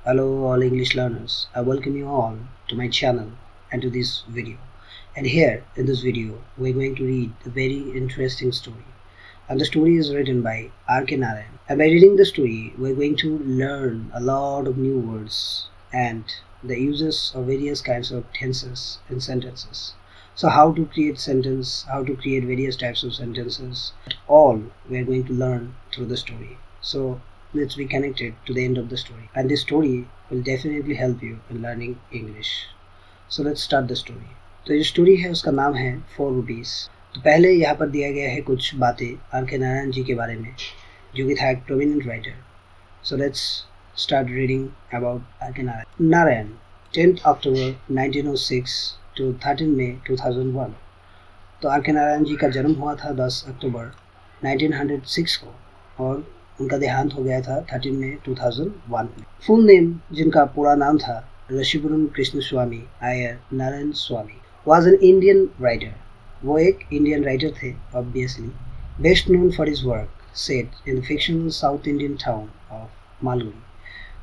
Hello all English learners, I welcome you all to my channel and to this video. And here in this video we're going to read a very interesting story. And the story is written by R.K. Narayan. And by reading the story we're going to learn a lot of new words and the uses of various kinds of tenses in sentences. So how to create sentence, how to create various types of sentences, all we're going to learn through the story. So let's be connected to the end of the story, and this story will definitely help you in learning English. So let's start the story. तो जो story है उसका नाम है 4 rupees. तो पहले यहाँ पर दिया गया है कुछ बातें आर के नारायण जी के बारे में, जो कि था एक prominent writer. So let's start reading about R K Narayan. Narayan 10 October 1906 to 13 May 2001. तो आर के नारायण जी का जन्म हुआ था 10 अक्टूबर 1906 को और उनका देहांत हो गया था 13 मई 2001 में. फुल नेम, जिनका पूरा नाम था ऋषिपुरम कृष्ण स्वामी आयर नारायण स्वामी, वाज एन इंडियन राइटर. वो एक इंडियन राइटर थे obviously. Best known for his work set in fictional south Indian town of Malgudi.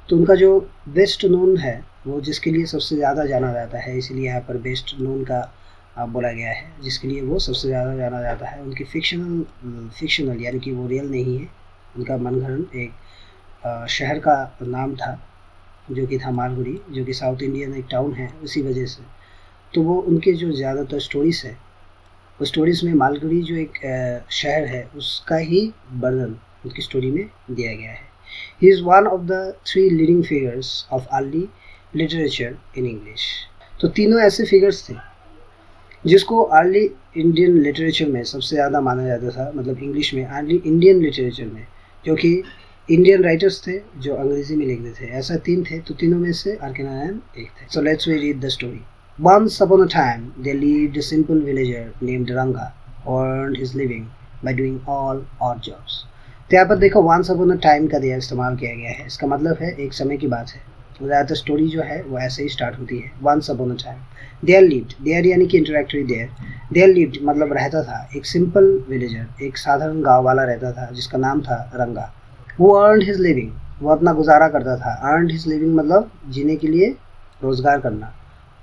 तो उनका जो बेस्ट नोन है वो जिसके लिए सबसे ज़्यादा जाना जाता है, इसलिए यहाँ पर बेस्ट नोन का बोला गया है, जिसके लिए वो सबसे ज़्यादा जाना जाता है. उनकी फिक्शनल यानी कि वो रियल नहीं है. उनका मनघरन एक शहर का नाम था जो कि था मालगुडी, जो कि साउथ इंडियन एक टाउन है उसी वजह से. तो वो उनके जो ज़्यादातर स्टोरीज़ है उस स्टोरीज़ में मालगुडी जो एक शहर है उसका ही वर्णन उनकी स्टोरी में दिया गया है. He is one of the 3 leading figures of early literature in English. तो तीनों ऐसे फिगर्स थे जिसको अर्ली इंडियन लिटरेचर में सबसे ज़्यादा माना जाता था, मतलब इंग्लिश में अर्ली इंडियन लिटरेचर में, जो कि इंडियन राइटर्स थे जो अंग्रेजी में लिखते थे. ऐसा 3 थे, तो तीनों में से आर के नारायण एक थे. So let's we read the story. Once upon a time there lived a simple villager named Ranga who earned his living by doing all odd jobs. तो यहाँ पर देखो once upon a time का दिया इस्तेमाल किया गया है. इसका मतलब है एक समय की बात है. ज़्यादातर स्टोरी जो है वो ऐसे ही स्टार्ट होती है. once upon a time there lived, there यानी कि इंटरेक्टरी there lived मतलब रहता था एक सिंपल विलेजर, एक साधारण गांव वाला रहता था जिसका नाम था रंगा. वो earned his living, वो अपना गुजारा करता था. earned his living मतलब जीने के लिए रोज़गार करना.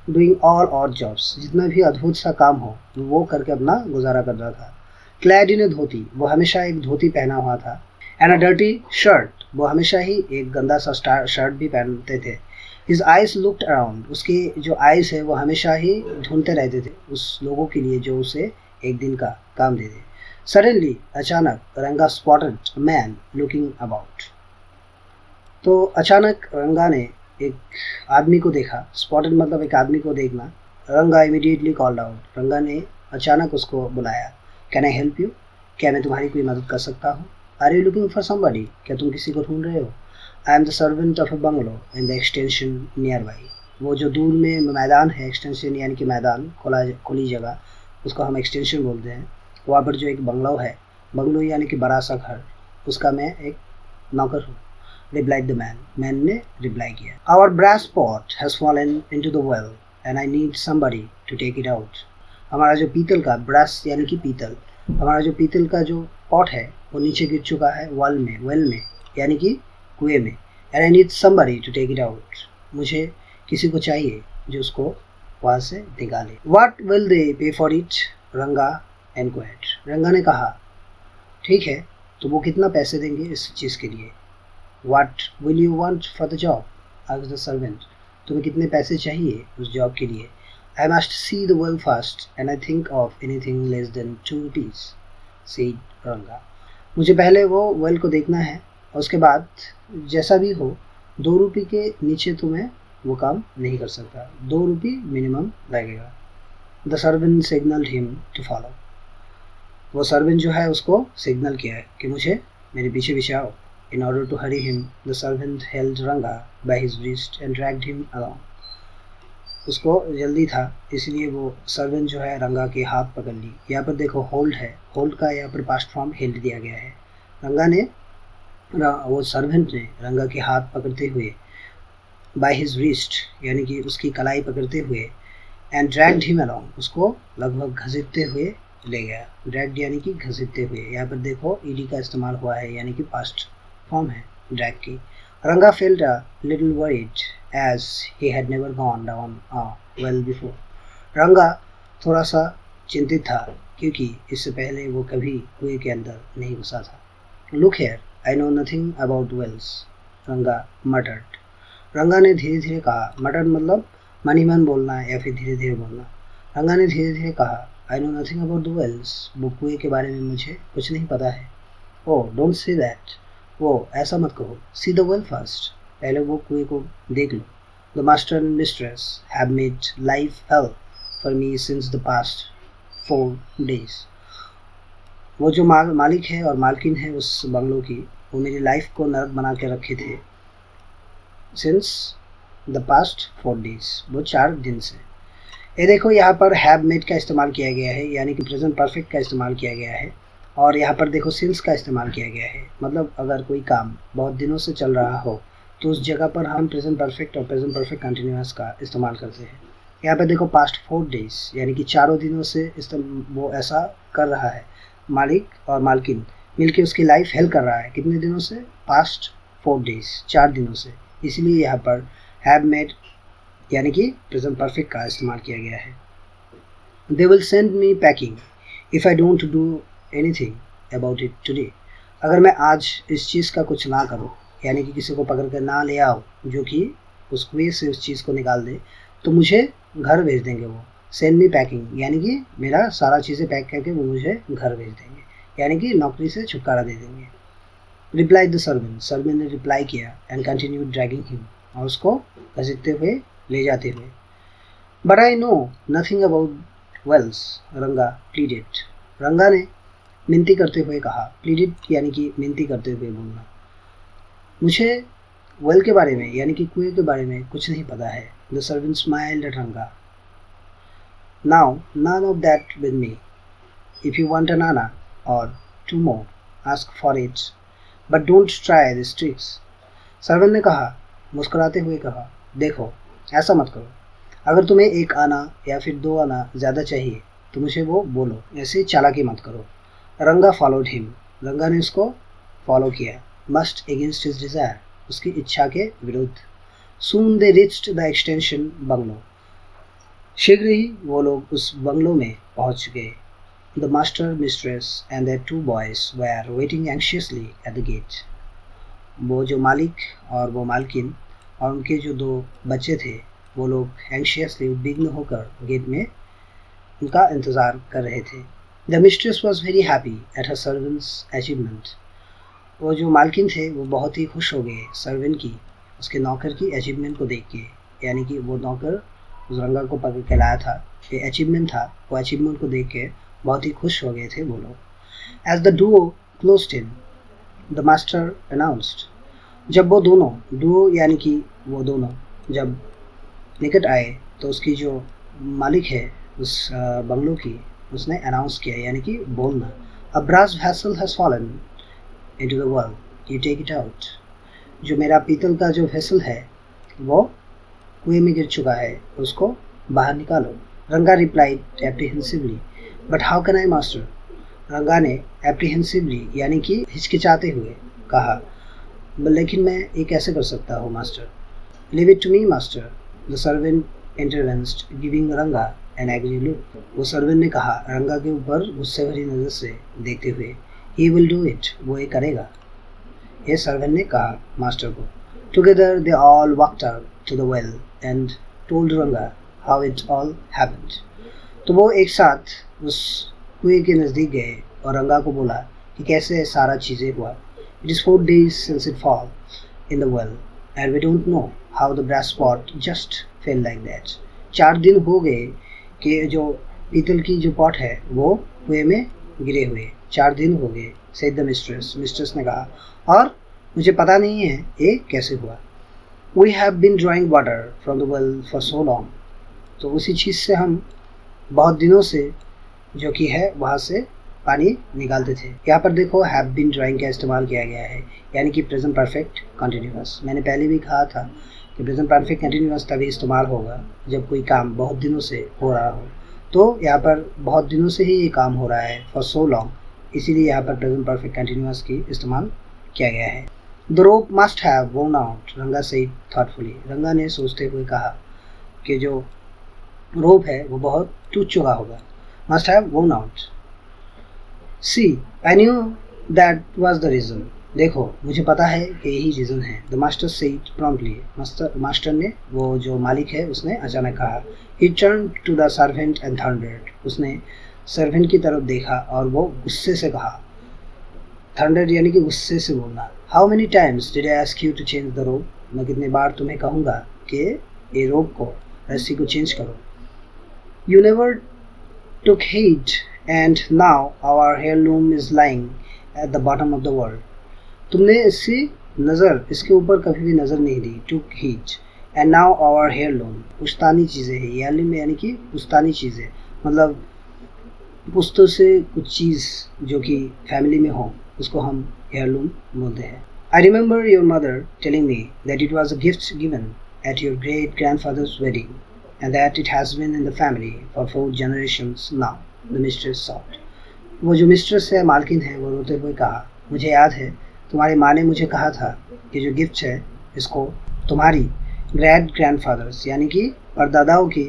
doing all odd jobs, जितना भी अद्भुत सा काम हो वो करके अपना गुजारा करता था. clad in a धोती, वो हमेशा एक धोती पहना हुआ था. and a dirty shirt, वो हमेशा ही एक गंदा सा शर्ट भी पहनते थे. His eyes looked around, उसके जो आइज़ है वो हमेशा ही ढूंढते रहते थे उस लोगों के लिए जो उसे एक दिन का काम दे दे. Suddenly, अचानक रंगा spotted a man looking about. तो अचानक रंगा ने एक आदमी को देखा. Spotted मतलब एक आदमी को देखना. रंगा immediately called out, रंगा ने अचानक उसको बुलाया. Can I help you? क्या मैं तुम्हारी कोई मदद कर सकता हूँ? Are you looking for somebody? क्या तुम किसी को ढूंढ रहे हो? I am the servant of a bungalow in the extension nearby. वो जो दूर में मैदान है, एक्सटेंशन यानी कि मैदान, खुली जगह, उसको हम एक्सटेंशन बोलते हैं. वहाँ पर जो एक बंगलो है, बंगलो यानी कि बड़ा सा घर, उसका मैं एक नौकर हूँ. Replied the man. मैन ने रिप्लाई किया. Our brass pot has fallen into the well and I need somebody to take it out. हमारा जो पीतल का, ब्रास यानी कि पीतल, हमारा जो पीतल का जो पॉट है वो नीचे गिर चुका है वेल में यानी कि कुएं में. And I need somebody to take it out. मुझे किसी को चाहिए जो उसको वहाँ से निकाले. What will they pay for it? रंगा enquired. रंगा ने कहा, ठीक है, तो वो कितना पैसे देंगे इस चीज़ के लिए. What will you want for the job? asked the servant. तुम्हें कितने पैसे चाहिए उस जॉब के लिए. I must see the well first and I think of anything less than 2 rupees, said रंगा. मुझे पहले वो वेल को देखना है और उसके बाद जैसा भी हो 2 रुपये के नीचे तो मैं वो काम नहीं कर सकता. 2 रुपये मिनिमम लगेगा. The servant signalled him to follow. वो सर्वेंट जो है उसको सिग्नल किया है कि मुझे मेरे पीछे पीछे आओ. In order to hurry him the servant held Ranga by his wrist and dragged him along. उसको जल्दी था इसलिए वो सर्वेंट जो है रंगा के हाथ पकड़ ली. यहाँ पर देखो होल्ड है, होल्ड का यहाँ पर पास्ट फॉर्म हेल्ड दिया गया है. रंगा ने, वो सर्वेंट ने रंगा के हाथ पकड़ते हुए, बाय हिज रिस्ट यानी कि उसकी कलाई पकड़ते हुए, एंड ड्रैग्ड हिम अलोंग उसको लगभग घसीटते हुए ले गया. ड्रैग्ड यानी कि घसीटते हुए. यहाँ पर देखो ईडी का इस्तेमाल हुआ है यानी कि पास्ट फॉर्म है ड्रैग की. Ranga felt a little worried as he had never gone down a well before. रंगा थोड़ा सा चिंतित था क्योंकि इससे पहले वो कभी कुएं के अंदर नहीं घुसा था. Look here, I know nothing about wells, रंगा muttered. रंगा ने धीरे धीरे कहा. मटर्ड मतलब मनी मन बोलना या फिर धीरे धीरे बोलना. रंगा ने धीरे धीरे कहा, I know nothing about the wells, वो कुएं के बारे में मुझे कुछ नहीं पता है. Oh, don't say that. वो ऐसा मत कहो. See the well first. पहले वो कुएं को देख लो. The master and mistress have made life hell for me since the past 4 days. वो जो मालिक है और मालकिन है उस बंगलों की, वो मेरी लाइफ को नरक बना के रखे थे since the past 4 days. वो 4 दिन से. ये देखो यहाँ पर हैव मेड का इस्तेमाल किया गया है, यानी कि प्रेजेंट परफेक्ट का इस्तेमाल किया गया है. और यहाँ पर देखो सिंस का इस्तेमाल किया गया है. मतलब अगर कोई काम बहुत दिनों से चल रहा हो तो उस जगह पर हम प्रेजेंट परफेक्ट और प्रेजेंट परफेक्ट कंटिन्यूअस का इस्तेमाल करते हैं. यहाँ पर देखो पास्ट 4 डेज, यानी कि 4 दिनों से वो ऐसा कर रहा है. मालिक और मालकिन मिलके उसकी लाइफ हेल्प कर रहा है. कितने दिनों से? पास्ट 4 डेज, 4 दिनों से. इसलिए यहाँ पर हैव मेड यानी कि प्रेजेंट परफेक्ट का इस्तेमाल किया गया है. They will send me packing if I don't do anything about it today. अगर मैं आज इस चीज़ का कुछ ना करूँ, यानी कि किसी को पकड़ कर ना ले आओ जो कि उस कुएं से उस चीज़ को निकाल दे, तो मुझे घर भेज देंगे वो. सेंड मी पैकिंग यानी कि मेरा सारा चीज़ें पैक करके वो मुझे घर भेज देंगे, यानी कि नौकरी से छुटकारा दे देंगे. Reply the servant. सर्वेंट ने रिप्लाई किया एंड कंटिन्यू ड्रैगिंग हिम, और उसको घसीटते हुए ले जाते हुए. But I know nothing about wells, Ranga pleaded. Ranga ने मिनती करते हुए कहा. प्लीडेड यानी कि मिनती करते हुए बोलना. मुझे वेल के बारे में यानी कि कुएं के बारे में कुछ नहीं पता है. द सर्वेंट स्माइल्ड एट रंगा. Now none of that with me. If you want an anna or 2 more, ask for it, but don't try these tricks. Servant ने कहा, मुस्कुराते हुए कहा, देखो ऐसा मत करो. अगर तुम्हें 1 आना या फिर 2 आना ज़्यादा चाहिए तो मुझे वो बोलो, ऐसे चालाकी मत करो. रंगा फॉलोड हिम. रंगा ने उसको फॉलो किया. मस्ट अगेंस्ट हिज डिज़ायर, उसकी इच्छा के विरुद्ध. Soon they reached the extension bungalow. शीघ्र ही वो लोग उस बंगलो में पहुंच गए. The master, mistress and their 2 boys were waiting anxiously at the gate. वो जो मालिक और वो मालकिन और उनके जो 2 बच्चे थे, वो लोग एंशियसली उद्विग्न होकर गेट में उनका इंतज़ार कर रहे थे. The mistress was very happy at her servants achievement. वो जो मालकिन थे वो बहुत ही खुश हो गए सर्वेंट की, उसके नौकर की अचीवमेंट को देख के. यानी कि वो नौकर उस रंगा को पकड़ के लाया था, ये अचीवमेंट था. वो अचीवमेंट को देख के बहुत ही खुश हो गए थे वो लोग. As the duo closed in, the master announced. जब वो दोनों, डुओ यानी कि वो दोनों जब निकट आए तो उसकी जो मालिक है उस बंगलों की, उसने अनाउंस किया यानी कि बोलना. A brass vessel has fallen into the well, you take it out. जो मेरा पीतल का जो वेसल है वो कुएं में गिर चुका है, उसको बाहर निकालो. Ranga replied apprehensively, but how can I master. Ranga ने एप्रीहेंसिवली यानी कि हिचकिचाते हुए कहा, लेकिन मैं ये कैसे कर सकता हूँ master. Leave it to me master. The servant intervened giving Ranga an angry look. वो सर्वेंट ने कहा रंगा के ऊपर गुस्से भरी नज़र से देखते हुए, ही विल डू इट, वो ये करेगा. ये सर्वेंट ने कहा मास्टर को. Together they all walked out to the well and told Ranga how it all happened. तो वो एक साथ उस कुएं के नज़दीक गए और रंगा को बोला कि कैसे सारा चीज़ें हुआ. It is 4 days since it fell in the well, and we don't know how the brass pot just fell like that. 4 दिन हो गए कि जो पीतल की जो पॉट है वो कुएं में गिरे हुए. 4 दिन हो गए. said the mistress. मिस्ट्रेस ने कहा, और मुझे पता नहीं है ये कैसे हुआ. We have been drawing water from the well for so long. तो उसी चीज़ से हम बहुत दिनों से जो कि है वहाँ से पानी निकालते थे. यहाँ पर देखो हैव बीन ड्राइंग का इस्तेमाल किया गया है, यानी कि प्रेजेंट परफेक्ट कंटिन्यूअस. मैंने पहले भी कहा था कि प्रेजेंट परफेक्ट कंटिन्यूअस तभी इस्तेमाल होगा जब कोई काम बहुत दिनों से हो रहा हो. तो यहाँ पर बहुत दिनों से ही ये काम हो रहा है, फॉर सो लॉन्ग, इसीलिए यहाँ पर प्रेजेंट परफेक्ट कंटिन्यूअस की इस्तेमाल किया गया है. The rope must have worn out, रंगा said thoughtfully. रंगा ने सोचते हुए कहा कि जो रोप है वो बहुत टूट चुका होगा. Must have worn out. See, I knew that was the reason. देखो, मुझे पता है कि यही रीज़न है. The master said promptly. Master ने, वो जो मालिक है, उसने अचानक कहा. He turned to the servant and thundered. उसने सर्वेंट की तरफ देखा और वो गुस्से से कहा. थंडर यानी कि गुस्से से बोलना. How many times did I ask you to change the rope? मैं कितने बार तुम्हें कहूँगा कि ये रोप को, रस्सी को चेंज करो. You never took heed and now our heirloom is lying at the bottom of the world. तुमने इसके ऊपर कभी भी नज़र नहीं दी. Took heed and now our heirloom, पुश्तानी चीज़ें हैं. heirloom यानी कि पुश्तानी चीज़ें, मतलब पुश्तों से कुछ चीज़ जो कि फैमिली में हो, उसको हम heirloom बोलते हैं. I remember your mother telling me that it was a gift given at your great grandfather's wedding and that it has been in the family for 4 generations now. The mistress sobbed. वो जो mistress है, मालकिन है, वो रोते हुए कहा, मुझे याद है तुम्हारी माँ ने मुझे कहा था कि जो गिफ्ट है इसको तुम्हारी ग्रैंड ग्रैंडफादर्स यानी कि परदादाओं की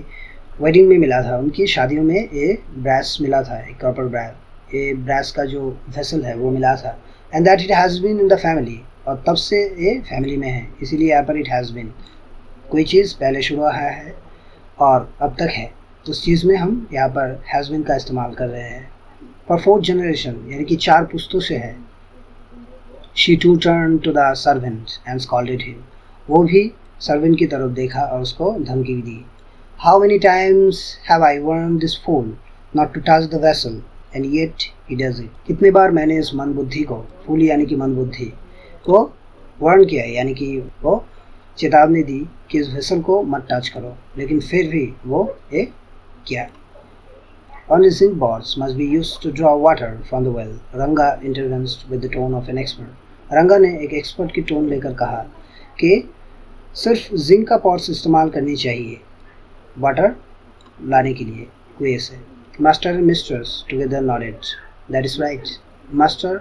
वेडिंग में मिला था. उनकी शादियों में ये ब्रास मिला था, एक कॉपर ब्रास, ये ब्रास का जो वेसल है वो मिला था. And that it has been in the family, और तब से ये फैमिली में है, इसीलिए यहाँ पर इट हैज़ बीन, कोई चीज़ पहले शुरू हुआ है और अब तक है, उस चीज़ में हम यहाँ पर हैज़ बीन का इस्तेमाल कर रहे हैं. फॉर 4 जनरेशन यानी कि 4 पुश्तों से है. She too turn to the servant and scolded him. वो भी सर्वेंट की तरफ देखा और उसको धमकी दी. How many times have I warned this fool not to touch the vessel and yet he does it. कितने बार मैंने इस मंदबुद्धि को, फूल यानी कि मंदबुद्धि को वार्न किया, यानी कि वो चेतावनी दी कि इस वेसल को मत टच करो, लेकिन फिर भी वो एक किया. Only zinc boards must be used to draw water from the well. Ranga intervenes with the tone of an expert. रंगा ने एक एक्सपर्ट की टोन लेकर कहा कि सिर्फ जिंक का पॉट्स इस्तेमाल करनी चाहिए वाटर लाने के लिए कुएं से. Master and mistress together nodded. That is right. Master,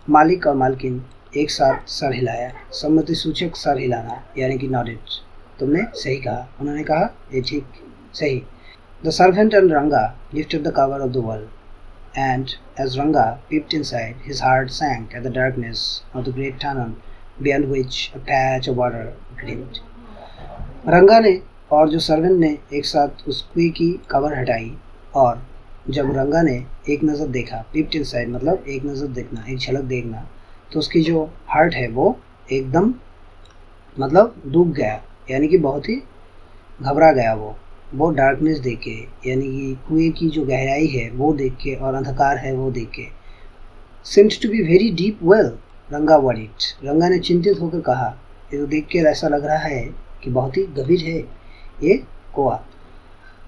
मालिक और मालकिन एक साथ सर हिलाया. सम्मति सूचक सर हिलाना यानी कि नॉडेड. तुमने सही कहा. उन्होंने कहा, ये ठीक, सही. The servant and Ranga lifted the cover of the well, and as Ranga peeped inside, his heart sank at the darkness of the great tunnel beyond which a patch of water gleamed. रंगा ने और जो servant ने एक साथ उस कुएं की कवर हटाई, और जब रंगा ने एक नज़र देखा, पीप्ड इनसाइड मतलब एक नज़र देखना, एक झलक देखना, तो उसकी जो हार्ट है वो एकदम मतलब डूब गया, यानी कि बहुत ही घबरा गया. वो डार्कनेस देख के, यानी कि कुएं की जो गहराई है वो देख के और अंधकार है वो देख के. Seems to be very deep well, रंगा worried. रंगा ने चिंतित होकर कहा, ये तो देख के ऐसा लग रहा है कि बहुत ही गंभीर है ये कुआं.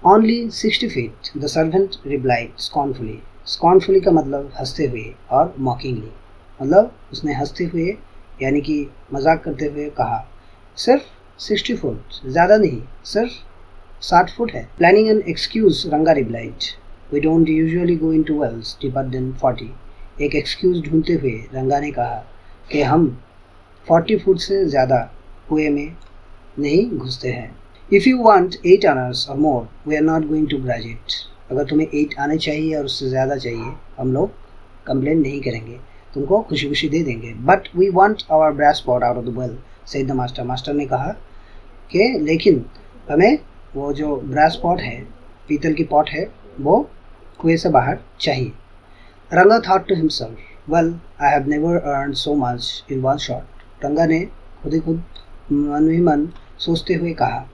Only 60 feet, the servant replied scornfully. Scornfully का मतलब हंसते हुए और mockingly, मतलब उसने हंसते हुए यानी कि मजाक करते हुए कहा, सिर्फ 60 फुट, ज़्यादा नहीं, सिर्फ 60 फुट है. Planning an excuse, Ranga replied. We don't usually go into wells deeper than 40. एक एक्सक्यूज ढूंढते हुए रंगा ने कहा कि हम 40 फुट से ज़्यादा कुएं में नहीं घुसते हैं. If you want 8 annas or more we are not going to grudge it. अगर तुम्हें 8 आने चाहिए और उससे ज़्यादा चाहिए, हम लोग कंप्लेन नहीं करेंगे, तुमको खुशी खुशी दे देंगे. But we want our brass pot out of the well, said the master. Master ने कहा कि लेकिन हमें वो जो ब्रास पॉट है, पीतल की पॉट है, वो कुएं से बाहर चाहिए. Ranga thought to himself, well I have never earned so much in one shot. Ranga ने खुद ही खुद मन ही मन सोचते हुए कहा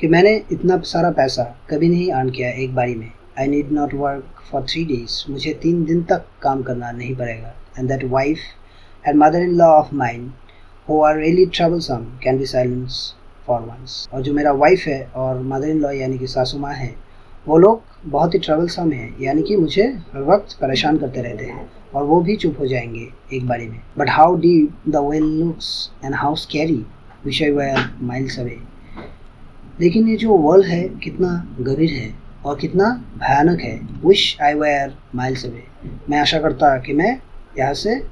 कि मैंने इतना सारा पैसा कभी नहीं अर्न किया एक बारी में. I need not work for 3 days. मुझे 3 दिन तक काम करना नहीं पड़ेगा. And that wife and mother in law of mine who are really troublesome can be silenced for once. और जो मेरा वाइफ है और मदर इन लॉ यानी कि सासू माँ है, वो लोग बहुत ही ट्रबलसम हैं, यानी कि मुझे हर वक्त परेशान करते रहते हैं, और वो भी चुप हो जाएंगे एक बारी में. But how deep the well looks and how scary wish I were miles away. लेकिन ये जो वेल है कितना गंभीर है और कितना भयानक है. Wish I were miles away. मैं आशा करता कि मैं यहाँ से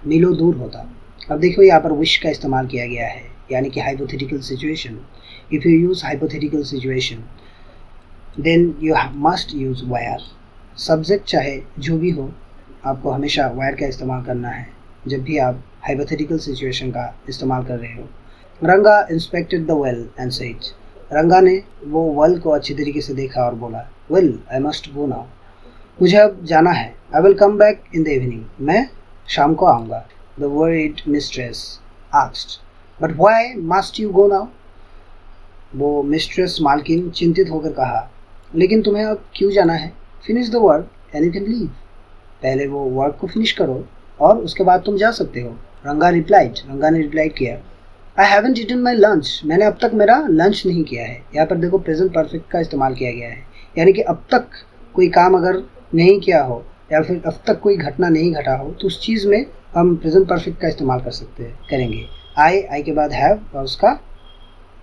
मीलों दूर होता. अब देखो यहाँ पर विश का इस्तेमाल किया गया है, यानी कि hypothetical situation. If you use hypothetical situation then you must use were. Subject चाहे जो भी हो, आपको हमेशा वायर का इस्तेमाल करना है जब भी आप हाइपोथेटिकल सिचुएशन का इस्तेमाल कर रहे हो। रंगा inspected the well and said. रंगा ने वो वेल को अच्छी तरीके से देखा और बोला, well I must go now. मुझे अब जाना है। I will come back in the evening. मैं शाम को आऊँगा। The worried mistress asked, but why must you go now? वो मिस्ट्रेस मालकिन चिंतित होकर कहा, लेकिन तुम्हें अब क्यों जाना है? Finish the work and you can leave. पहले वो वर्क को फिनिश करो और उसके बाद तुम जा सकते हो। रंगा ने रिप्लाई किया, I haven't eaten my lunch. मैंने अब तक मेरा लंच नहीं किया है। यहाँ पर देखो प्रेजेंट परफेक्ट का इस्तेमाल किया गया है, यानी कि अब तक कोई काम अगर नहीं किया हो या फिर अब तक कोई घटना नहीं घटा हो तो उस चीज़ में हम प्रेजेंट परफेक्ट का इस्तेमाल करेंगे। आई के बाद हैव और उसका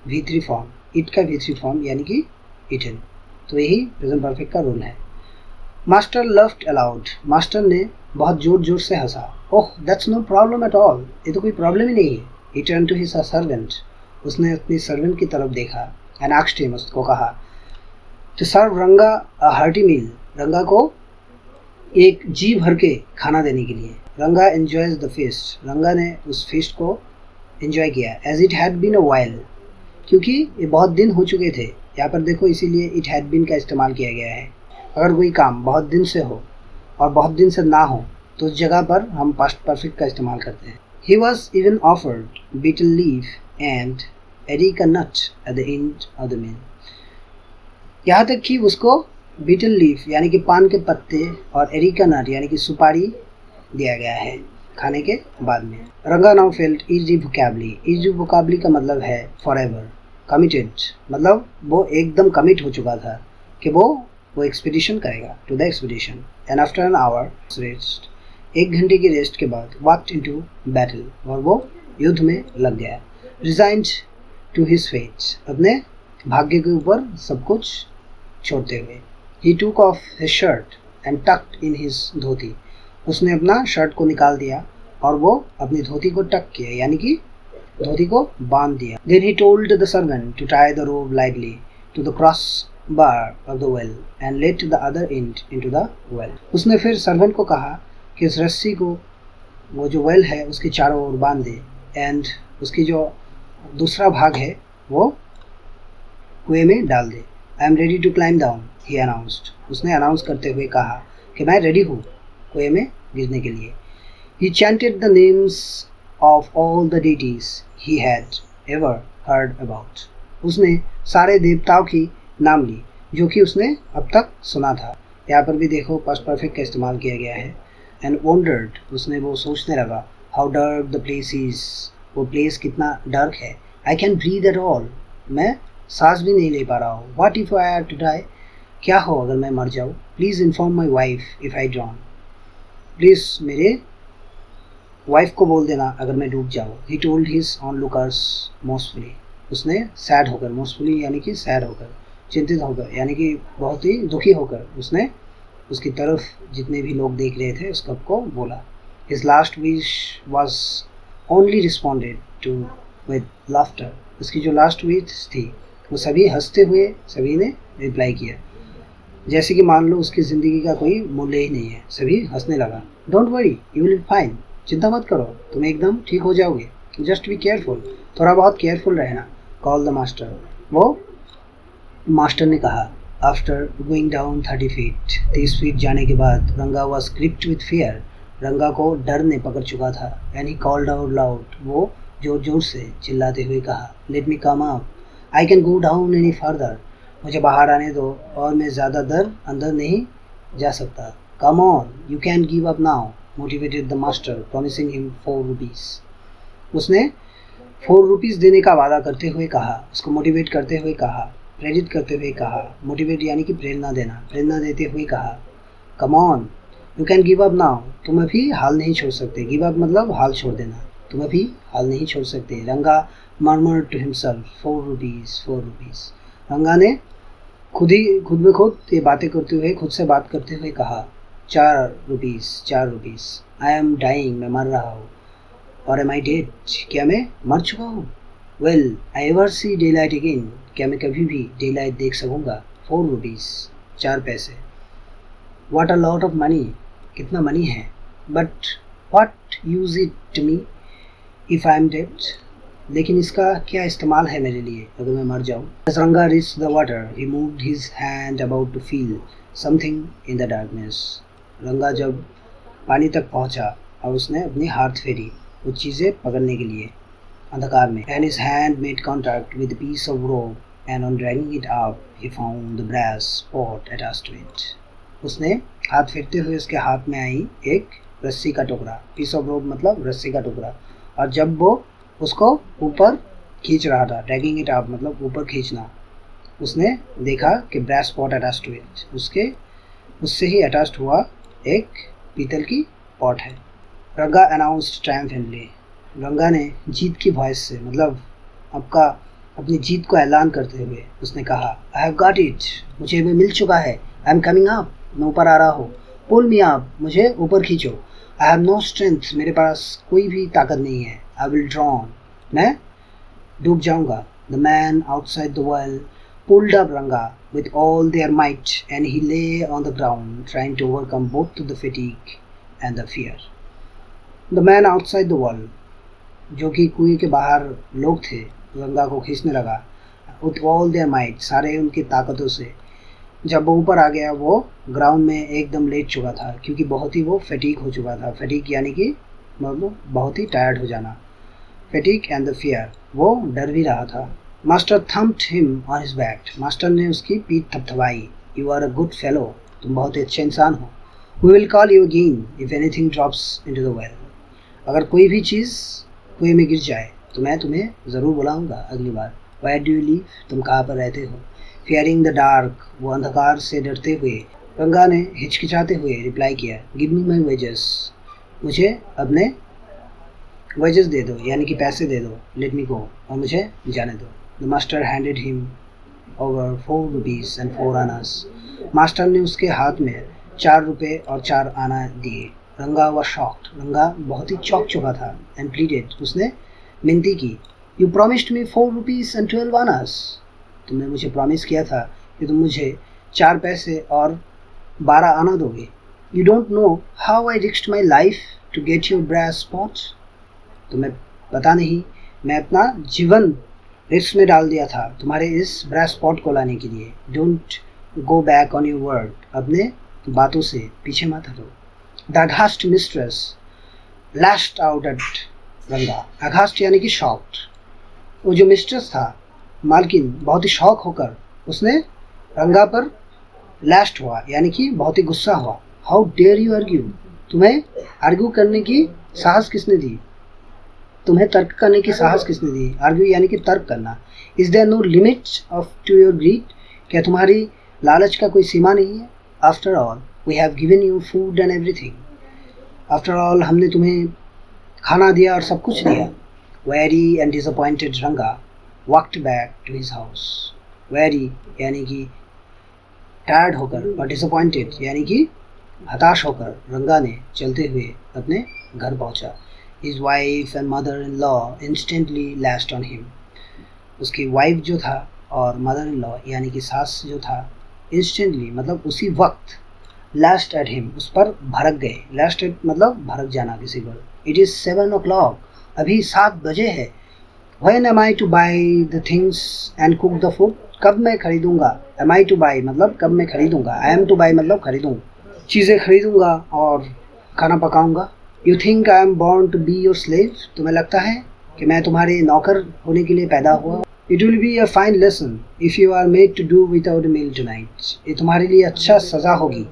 V3 फॉर्म, इट का V3 फॉर्म यानी कि ईटन। तो यही प्रेजेंट परफेक्ट का रूल है। Master laughed aloud. मास्टर ने बहुत जोर जोर से हंसा। Oh that's no problem at all. ये तो कोई प्रॉब्लम ही नहीं है। He turned to his servant. उसने अपनी सर्वेंट की तरफ देखा एंड आस्क्ड हिम, उसको कहा, टू सर्व रंगा अ हार्टी मील। रंगा को एक जी भर के खाना देने के लिए। रंगा एंजॉयज द फीस्ट। रंगा ने उस फीस्ट को एंजॉय किया। As it had been a while. क्योंकि ये बहुत दिन हो चुके थे। यहाँ पर देखो इसीलिए इट हैड बीन का इस्तेमाल किया गया है। अगर कोई काम बहुत दिन से हो और बहुत दिन से ना हो तो उस जगह पर हम पास्ट परफेक्ट का इस्तेमाल करते हैं। He was even offered betel leaf and areca nut at the end of the meal. यहाँ तक कि उसको बीटल लीफ यानी कि पान के पत्ते और एरिका नट यानी कि सुपारी दिया गया है खाने के बाद में। रंगा नाउ फेल्ट इररिवोकेबली। इररिवोकेबली का मतलब है फॉरएवर। कमिटेड मतलब वो एकदम कमिट हो चुका था कि वो एक्सपीडिशन करेगा, to the expedition. And after an hour rest, 1 घंटे की रेस्ट के बाद, वॉकड इनटू बैटल, और वो युद्ध में लग गया। रिजाइंड टू हिज फेट, अपने भाग्य के ऊपर सब कुछ छोड़ते हुए। He took off his shirt and tucked in his dhoti. उसने अपना शर्ट को निकाल दिया और वो अपनी धोती को टक किया यानी कि धोती को बांध दिया। Then he told the servant to tie the rope lightly to the crossbar of the well and let the other end into the well. उसने फिर सर्वेंट को कहा कि उस रस्सी को वो जो वेल है उसके चारों ओर बांध दे एंड उसकी जो दूसरा भाग है वो कुएं में डाल दे। I am ready to climb down, he announced. उसने अनाउंस करते हुए कहा कि मैं रेडी हूँ कुएं में गिरने के लिए। He chanted the names of all the deities he had ever heard about. उसने सारे देवताओं की नाम ली जो कि उसने अब तक सुना था। यहाँ पर भी देखो पास्ट परफेक्ट का इस्तेमाल किया गया है। एंड वंडर्ड, उसने वो सोचने लगा, how dark the place is, वो प्लेस कितना डार्क है। I can breathe at all, मैं सांस भी नहीं ले पा रहा हूँ। What if I have to die, क्या हो अगर मैं मर जाऊँ। Please inform my wife if I drown, please मेरे वाइफ को बोल देना अगर मैं डूब जाऊँ। He told his onlookers mournfully, उसने सैड होकर, मोस्टफुली यानी कि सैड होकर, चिंतित होकर यानी कि बहुत ही दुखी होकर उसने उसकी तरफ जितने भी लोग देख रहे थे उस कप को बोला। His last wish was only responded to with laughter, उसकी जो लास्ट विश थी वो सभी हंसते हुए सभी ने रिप्लाई किया, जैसे कि मान लो उसकी ज़िंदगी का कोई मूल्य ही नहीं है। सभी हंसने लगा। Don't worry you will be fine, चिंता मत करो तुम एकदम ठीक हो जाओगे। जस्ट बी केयरफुल, थोड़ा बहुत केयरफुल रहना। कॉल द मास्टर, वो मास्टर ने कहा। After going down 30 feet, 30 feet जाने के बाद रंगा वॉज ग्रिप्ड विथ फियर, रंगा को डर ने पकड़ चुका था। And he called out loud, वो जोर जोर से चिल्लाते हुए कहा, let me come up, I can go down any further, मुझे बाहर आने दो और मैं ज़्यादा अंदर नहीं जा सकता। Come on you can give up now, motivated the master promising him 4 rupees. उसने 4 रुपीज़ देने का वादा करते हुए कहा, उसको मोटिवेट करते हुए कहा, प्रेरित करते हुए कहा। मोटिवेट यानी कि प्रेरणा देना, प्रेरणा देते हुए कहा, come on you can give up now, तुम अभी हाल नहीं छोड़ सकते। गिव अप मतलब हाल छोड़ देना, तुम अभी हाल नहीं छोड़ सकते। Ranga murmured to himself, 4 rupees 4 rupees. Ranga ने खुद में खुद ये बातें करते हुए, खुद से बात करते हुए कहा, 4 rupees 4 rupees. I am dying, मैं मर रहा हूँ। और एम आई डेड, क्या मैं मर चुका हूँ? Well I ever see day light again, क्या मैं कभी भी डे लाइट देख सकूँगा? 4 रुपीज़, 4 पैसे। What a lot of money, कितना मनी है। But what use it to me if I am dead? लेकिन इसका क्या इस्तेमाल है मेरे लिए अगर मैं मर जाऊँ? As Ranga reached the water, he moved his hand about to feel something in the darkness. रंगा जब पानी तक पहुँचा और उसने अपनी हाथ फेरी कुछ चीज़ें पकड़ने के लिए अंधकार में। And his hand made contact with a piece of rope, and on dragging it up, he found the brass pot attached to it. उसने हाथ फेरते हुए उसके हाथ में आई एक रस्सी का टुकड़ा, पीस ऑफ रोप मतलब रस्सी का टुकड़ा, और जब वो उसको ऊपर खींच रहा था, ड्रैगिंग इट अप मतलब ऊपर खींचना, उसने देखा कि brass pot attached to it, उससे ही अटैच्ड हुआ एक पीतल की पॉट है। रंगा अनाउंस्ड ट्रायम्फेंटली, रंगा ने जीत की वॉइस से मतलब अपनी जीत को ऐलान करते हुए उसने कहा, आई हैव गॉट इट, मुझे भी मिल चुका है। आई एम कमिंग अप, मैं ऊपर आ रहा हूँ। पुल मी अप, मुझे ऊपर खींचो। आई हैव नो स्ट्रेंथ, मेरे पास कोई भी ताकत नहीं है। आई विल ड्रॉन, मैं डूब जाऊंगा। The man outside the well pulled up Ranga with all their might, and he lay on the ground trying to overcome both the fatigue and the fear. The man outside the wall, जो कि कुएं के बाहर लोग थे, रंगा को खींचने लगा। With all their might, सारे उनकी ताकतों से। जब वो ऊपर आ गया वो ग्राउंड में एकदम लेट चुका था क्योंकि बहुत ही वो फटीक हो चुका था। फटीक यानी कि मतलब बहुत ही टायर्ड हो जाना। फटीक एंड द फियर, वो डर भी रहा था। Master thumped him on his back, master ने उसकी पीठ थपथपाई। You are a good fellow, तुम बहुत ही अच्छे इंसान हो। We will call you again if anything drops into the well, अगर कोई भी चीज़ कुएं में गिर जाए तो मैं तुम्हें ज़रूर बुलाऊंगा अगली बार। वेयर डू यू लिव, तुम कहाँ पर रहते हो? फियरिंग द डार्क, वो अंधकार से डरते हुए रंगा ने हिचकिचाते हुए रिप्लाई किया, गिव मी माई वेजेस, मुझे अपने वेजेस दे दो यानी कि पैसे दे दो। लेट मी गो, और मुझे जाने दो। The master handed him over 4 rupees and 4 annas, master ने उसके हाथ में 4 रुपये और 4 आना दिए। रंगा व शॉक्ड, रंगा बहुत ही चौंक चुका था। एंड प्लीडेड, उसने मिनती की, you promised me 4 rupees and 12 Anas, तुमने मुझे प्रॉमिस किया था कि तुम मुझे 4 पैसे और 12 आना दोगे। You don't know how I risked my life to get your brass pot, तुम्हें पता नहीं मैं अपना जीवन रिस्क में डाल दिया था तुम्हारे इस ब्रास पॉट को लाने के लिए। Don't go back on your word, अपने बातों से पीछे मत हटो। The अघास्ट mistress lashed out at रंगा, अघास्ट यानी कि शॉक्ड, वो जो मिस्ट्रेस था मालकिन बहुत ही शौक होकर उसने रंगा पर लैश्ड हुआ यानी कि बहुत ही गुस्सा हुआ। हाउ डेयर यू आर्ग्यू, तुम्हें आर्ग्यू करने की साहस किसने दी? तुम्हें तर्क करने की साहस किसने दी? आर्ग्यू यानी कि तर्क करना। Is there no limit of to your greed, क्या तुम्हारी लालच का कोई सीमा नहीं है? After all we have given you food and everything, after all हमने तुम्हें खाना दिया और सब कुछ दिया। Very and disappointed Ranga walked back to his house, very यानी कि टायर्ड होकर और डिसअपॉइंटेड यानी कि हताश होकर रंगा ने चलते हुए अपने घर पहुंचा। His wife and mother-in-law instantly lashed on him, उसकी वाइफ जो था और मदर इन लॉ यानी कि सास जो था, इंस्टेंटली मतलब उसी वक्त lashed at him, उस पर भड़क गए। lashed at मतलब भड़क जाना किसी पर। It is 7 o'clock, अभी 7 बजे है। When am I to buy the things and cook the food, कब मैं खरीदूंगा? Am I to buy मतलब कब मैं खरीदूंगा। I am to buy मतलब खरीदूँ, चीज़ें खरीदूंगा और खाना पकाऊंगा। You think I am born to be your slave, तुम्हें लगता है कि मैं तुम्हारे नौकर होने के लिए पैदा हुआ? It will be a fine lesson if you are made to do without a meal tonight, ये तुम्हारे लिए अच्छा सज़ा होगी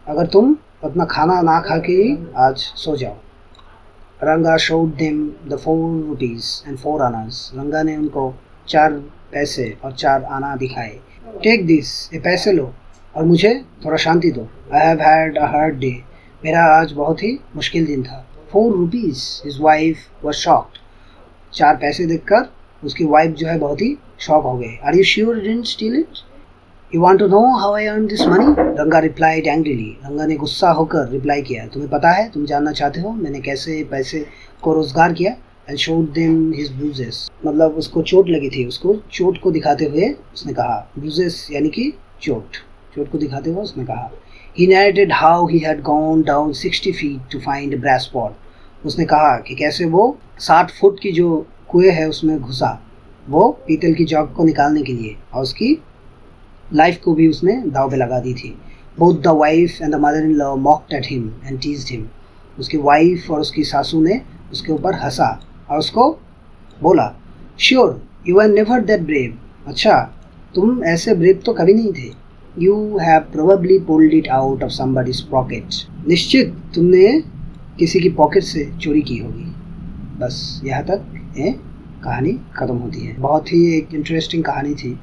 अगर तुम अपना खाना ना खा के आज सो जाओ। रंगा showed them the 4 rupees and 4 Anas, रंगा ने उनको 4 पैसे और 4 आना दिखाए। Take this, ये पैसे लो और मुझे थोड़ा शांति दो। I have had a hard day, मेरा आज बहुत ही मुश्किल दिन था। 4 rupees, his wife was shocked, 4 पैसे देखकर उसकी वाइफ जो है बहुत ही शॉक हो गई। Are you sure you didn't steal it, You want to know how I earned this money? रंगा replied angrily. रंगा ने गुस्सा होकर रिप्लाई किया, तुम्हें पता है, तुम जानना चाहते हो मैंने कैसे पैसे को रोजगार किया? And showed them his bruises. मतलब उसको चोट लगी थी, उसको चोट को दिखाते हुए उसने कहा, bruises यानी कि चोट को दिखाते हुए उसने कहा. He narrated how he had gone down 60 feet to find a brass pot. उसने कहा कि कैसे वो 60 फुट की जो कुएं है उसमें घुसा, वो पीतल की जग को निकालने के लिए, और उसकी लाइफ को भी उसने दाव पे लगा दी थी. Both the wife and the mother-in-law mocked at him and teased him. उसकी वाइफ और उसकी सासू ने उसके ऊपर हंसा और उसको बोला, sure you are never that brave. अच्छा, तुम ऐसे ब्रेव तो कभी नहीं थे. You have probably pulled it out of somebody's pocket. निश्चित तुमने किसी की पॉकेट से चोरी की होगी. बस यहाँ तक ये कहानी ख़त्म होती है. बहुत ही एक इंटरेस्टिंग कहानी थी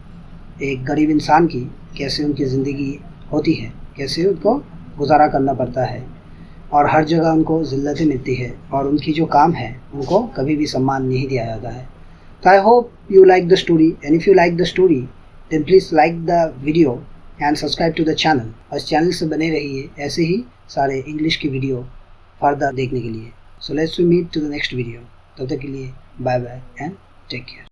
एक गरीब इंसान की, कैसे उनकी ज़िंदगी होती है, कैसे उनको गुजारा करना पड़ता है और हर जगह उनको ज़िल्लतें मिलती है और उनकी जो काम है उनको कभी भी सम्मान नहीं दिया जाता है. तो I hope you like the story, and if you like the story then please like the video and subscribe to the channel. और इस चैनल से बने रहिए ऐसे ही सारे इंग्लिश की वीडियो फर्दर देखने के लिए. So let's we meet to the next video. तब तक के लिए bye bye and take care.